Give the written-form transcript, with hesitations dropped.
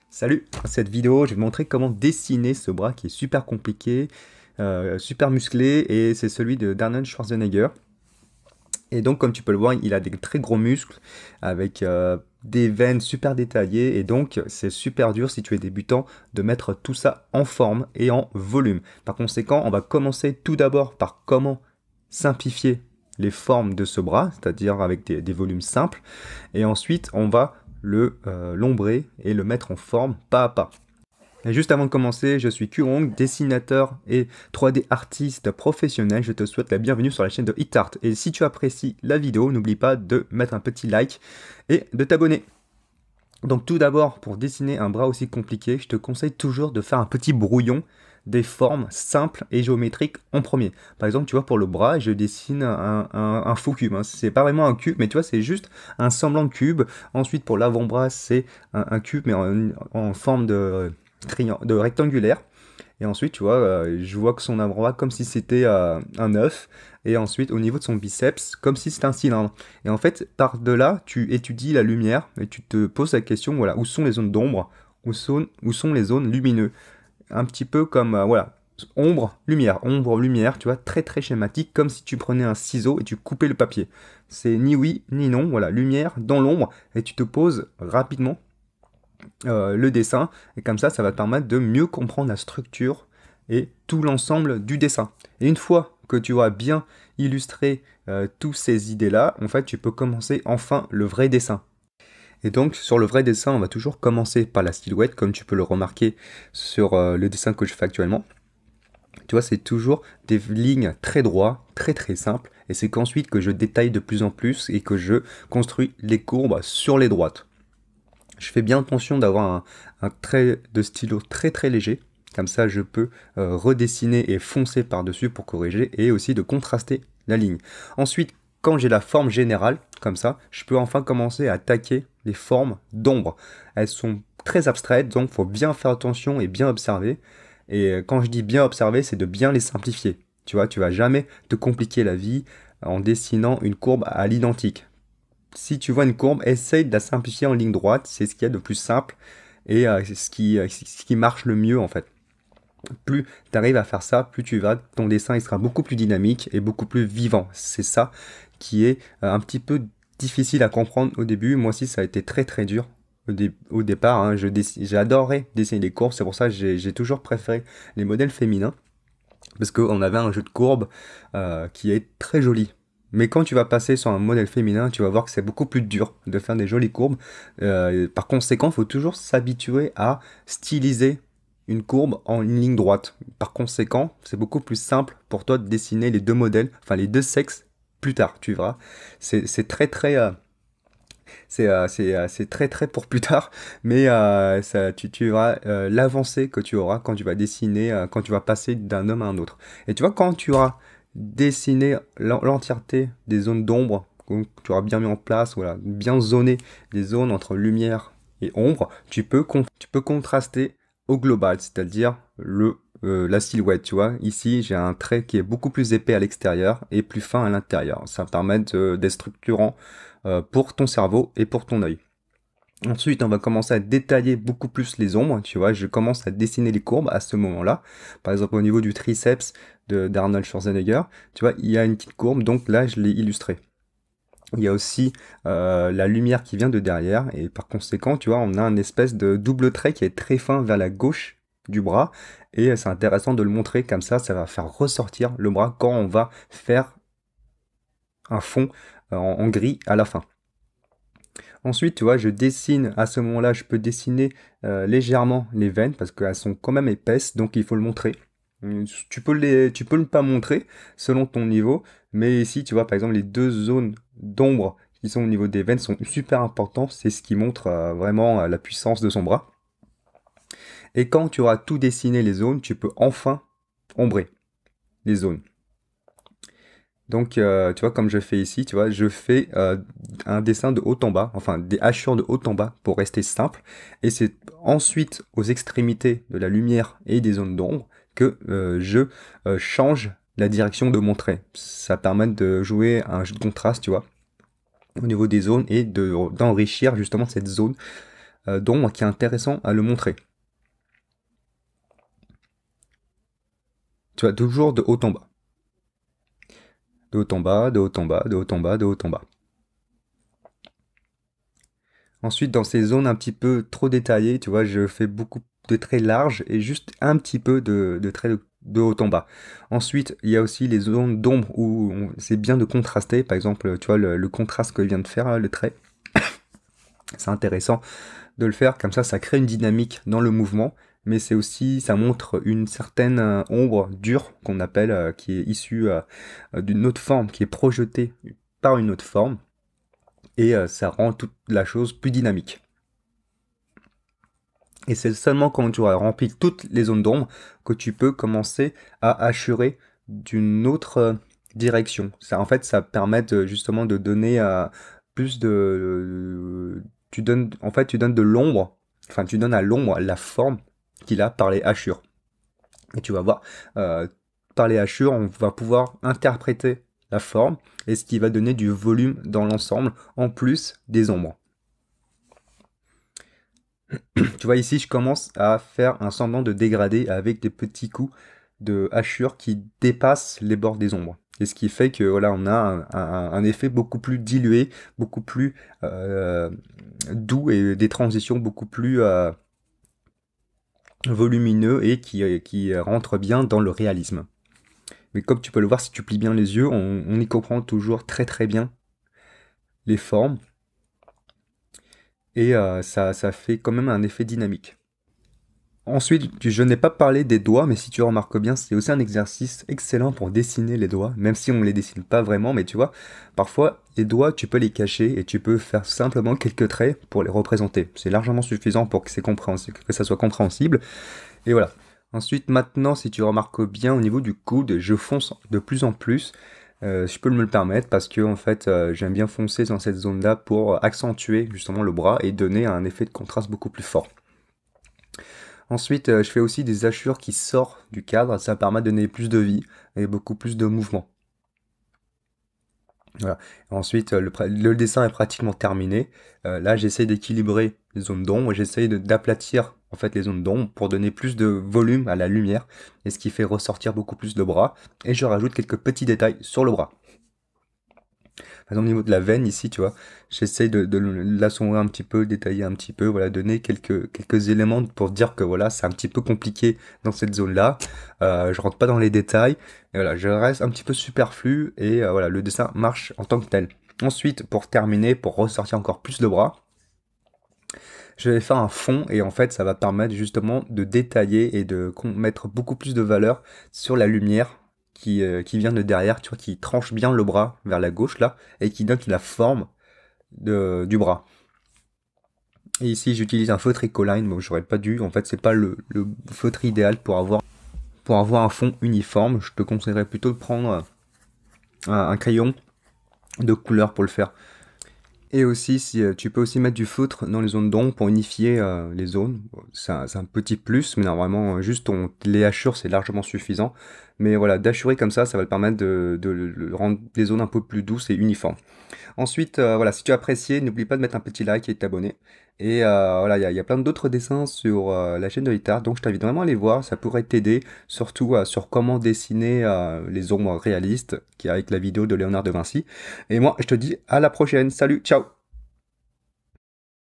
Salut, dans cette vidéo, je vais te montrer comment dessiner ce bras qui est super compliqué, super musclé, et c'est celui de d'Arnold Schwarzenegger. Et donc, comme tu peux le voir, il a des très gros muscles avec des veines super détaillées, et donc c'est super dur si tu es débutant de mettre tout ça en forme et en volume. Par conséquent, on va commencer tout d'abord par comment simplifier les formes de ce bras, c'est-à-dire avec des volumes simples, et ensuite on va le lombrer et le mettre en forme pas à pas. Et juste avant de commencer, je suis Kurong, dessinateur et 3D artiste professionnel. Je te souhaite la bienvenue sur la chaîne de HitArt. Et si tu apprécies la vidéo, n'oublie pas de mettre un petit like et de t'abonner. Donc tout d'abord, pour dessiner un bras aussi compliqué, je te conseille toujours de faire un petit brouillon des formes simples et géométriques en premier. Par exemple, tu vois, pour le bras, je dessine un faux cube, hein. C'est pas vraiment un cube, mais tu vois, c'est juste un semblant de cube. Ensuite, pour l'avant-bras, c'est un cube, mais en forme de rectangulaire. Et ensuite, tu vois, je vois que son avant-bras comme si c'était un œuf. Et ensuite, au niveau de son biceps, comme si c'était un cylindre. Et en fait, par-delà, tu étudies la lumière et tu te poses la question, voilà, où sont les zones d'ombre, où sont les zones lumineuses. Un petit peu comme, voilà, ombre, lumière, tu vois, très très schématique, comme si tu prenais un ciseau et tu coupais le papier. C'est ni oui, ni non, voilà, lumière dans l'ombre, et tu te poses rapidement le dessin, et comme ça va te permettre de mieux comprendre la structure et tout l'ensemble du dessin. Et une fois que tu auras bien illustré toutes ces idées-là, en fait, tu peux commencer enfin le vrai dessin. Et donc, sur le vrai dessin, on va toujours commencer par la silhouette, comme tu peux le remarquer sur le dessin que je fais actuellement. Tu vois, c'est toujours des lignes très droites, très très simples, et c'est qu'ensuite que je détaille de plus en plus et que je construis les courbes sur les droites. Je fais bien attention d'avoir un trait de stylo très très léger. Comme ça, je peux redessiner et foncer par-dessus pour corriger et aussi de contraster la ligne. Ensuite, quand j'ai la forme générale, comme ça, je peux enfin commencer à attaquer les formes d'ombre. Elles sont très abstraites, donc il faut bien faire attention et bien observer. Et quand je dis bien observer, c'est de bien les simplifier. Tu vois, tu vas jamais te compliquer la vie en dessinant une courbe à l'identique. Si tu vois une courbe, essaye de la simplifier en ligne droite, c'est ce qu'il y a de plus simple et c'est ce qui marche le mieux en fait. Plus tu arrives à faire ça, plus tu vas, ton dessin il sera beaucoup plus dynamique et beaucoup plus vivant. C'est ça qui est un petit peu difficile à comprendre au début. Moi aussi, ça a été très très dur au départ, hein. J'ai adoré dessiner des courbes, c'est pour ça que j'ai toujours préféré les modèles féminins parce qu'on avait un jeu de courbes qui est très joli. Mais quand tu vas passer sur un modèle féminin, tu vas voir que c'est beaucoup plus dur de faire des jolies courbes. Par conséquent, il faut toujours s'habituer à styliser une courbe en une ligne droite. Par conséquent, c'est beaucoup plus simple pour toi de dessiner les deux modèles, enfin les deux sexes plus tard, tu verras. C'est très très c'est très très pour plus tard, mais tu verras l'avancée que tu auras quand tu vas dessiner, quand tu vas passer d'un homme à un autre. Et tu vois, quand tu auras dessiné l'entièreté des zones d'ombre, donc tu auras bien mis en place, voilà, bien zoné les zones entre lumière et ombre, tu peux contraster au global, c'est-à-dire la silhouette, tu vois. Ici, j'ai un trait qui est beaucoup plus épais à l'extérieur et plus fin à l'intérieur. Ça permet d'être structurant pour ton cerveau et pour ton œil. Ensuite, on va commencer à détailler beaucoup plus les ombres. Tu vois, je commence à dessiner les courbes à ce moment-là. Par exemple, au niveau du triceps d'Arnold Schwarzenegger, tu vois, il y a une petite courbe, donc là, je l'ai illustré. Il y a aussi la lumière qui vient de derrière, et par conséquent, tu vois, on a une espèce de double trait qui est très fin vers la gauche du bras, et c'est intéressant de le montrer comme ça va faire ressortir le bras quand on va faire un fond en gris à la fin. Ensuite, tu vois, je dessine, à ce moment-là, je peux dessiner légèrement les veines parce qu'elles sont quand même épaisses, donc il faut le montrer. Tu peux ne pas montrer selon ton niveau, mais ici, tu vois, par exemple, les deux zones d'ombre qui sont au niveau des veines sont super importantes, c'est ce qui montre vraiment la puissance de son bras. Et quand tu auras tout dessiné les zones, tu peux enfin ombrer les zones. Donc, tu vois, comme je fais ici, tu vois, je fais un dessin de haut en bas, enfin des hachures de haut en bas pour rester simple. Et c'est ensuite aux extrémités de la lumière et des zones d'ombre que je change la direction de mon trait. Ça permet de jouer un jeu de contraste, tu vois, au niveau des zones et d'enrichir justement cette zone d'ombre qui est intéressant à le montrer. Tu vois, toujours de haut en bas. De haut en bas, de haut en bas, de haut en bas, de haut en bas. Ensuite, dans ces zones un petit peu trop détaillées, tu vois, je fais beaucoup de traits larges et juste un petit peu de traits de haut en bas. Ensuite, il y a aussi les zones d'ombre où c'est bien de contraster. Par exemple, tu vois, le contraste que je viens de faire, là, le trait. C'est intéressant de le faire, comme ça crée une dynamique dans le mouvement, mais c'est aussi, ça montre une certaine ombre dure qu'on appelle, qui est issue d'une autre forme, qui est projetée par une autre forme, et ça rend toute la chose plus dynamique. Et c'est seulement quand tu auras rempli toutes les zones d'ombre que tu peux commencer à hachurer d'une autre direction. Ça, en fait, ça permet justement de donner plus de... Tu donnes, en fait, tu donnes de l'ombre, enfin, tu donnes à l'ombre la forme qu'il a par les hachures. Et tu vas voir, par les hachures, on va pouvoir interpréter la forme et ce qui va donner du volume dans l'ensemble, en plus des ombres. Tu vois, ici, je commence à faire un semblant de dégradé avec des petits coups de hachure qui dépassent les bords des ombres. Et ce qui fait que voilà, on a un effet beaucoup plus dilué, beaucoup plus doux et des transitions beaucoup plus volumineux et qui rentrent bien dans le réalisme. Mais comme tu peux le voir, si tu plies bien les yeux, on y comprend toujours très très bien les formes et ça fait quand même un effet dynamique. Ensuite, je n'ai pas parlé des doigts, mais si tu remarques bien, c'est aussi un exercice excellent pour dessiner les doigts, même si on ne les dessine pas vraiment, mais tu vois, parfois, les doigts, tu peux les cacher et tu peux faire simplement quelques traits pour les représenter. C'est largement suffisant pour que que ça soit compréhensible. Et voilà. Ensuite, maintenant, si tu remarques bien, au niveau du coude, je fonce de plus en plus. Je peux me le permettre parce que en fait, j'aime bien foncer dans cette zone-là pour accentuer justement le bras et donner un effet de contraste beaucoup plus fort. Ensuite, je fais aussi des hachures qui sortent du cadre, ça permet de donner plus de vie et beaucoup plus de mouvement. Voilà. Ensuite, le dessin est pratiquement terminé. Là, j'essaie d'équilibrer les zones d'ombre, j'essaie d'aplatir en fait les zones d'ombre pour donner plus de volume à la lumière, et ce qui fait ressortir beaucoup plus de bras. Et je rajoute quelques petits détails sur le bras. Par exemple, au niveau de la veine, ici, tu vois, j'essaie de l'assombrir un petit peu, détailler un petit peu, voilà, donner quelques éléments pour dire que voilà, c'est un petit peu compliqué dans cette zone-là. Je rentre pas dans les détails, et voilà, je reste un petit peu superflu, et voilà, le dessin marche en tant que tel. Ensuite, pour terminer, pour ressortir encore plus de bras, je vais faire un fond, et en fait, ça va permettre justement de détailler et de mettre beaucoup plus de valeur sur la lumière qui vient de derrière, tu vois, qui tranche bien le bras vers la gauche là, et qui donne la forme du bras. Et ici j'utilise un feutre Ecoline, bon j'aurais pas dû, en fait c'est pas le feutre idéal pour avoir un fond uniforme, je te conseillerais plutôt de prendre un crayon de couleur pour le faire. Et aussi, si tu peux aussi mettre du feutre dans les zones d'ombre pour unifier les zones. Bon, c'est un petit plus, mais normalement, juste les hachures, c'est largement suffisant. Mais voilà, d'achurer comme ça va te permettre de rendre les zones un peu plus douces et uniformes. Ensuite, voilà, si tu as apprécié, n'oublie pas de mettre un petit like et de t'abonner. Et voilà, il y a plein d'autres dessins sur la chaîne de Litart, donc je t'invite vraiment à les voir, ça pourrait t'aider, surtout sur comment dessiner les ombres réalistes, qui est avec la vidéo de Léonard de Vinci. Et moi, je te dis à la prochaine, salut, ciao!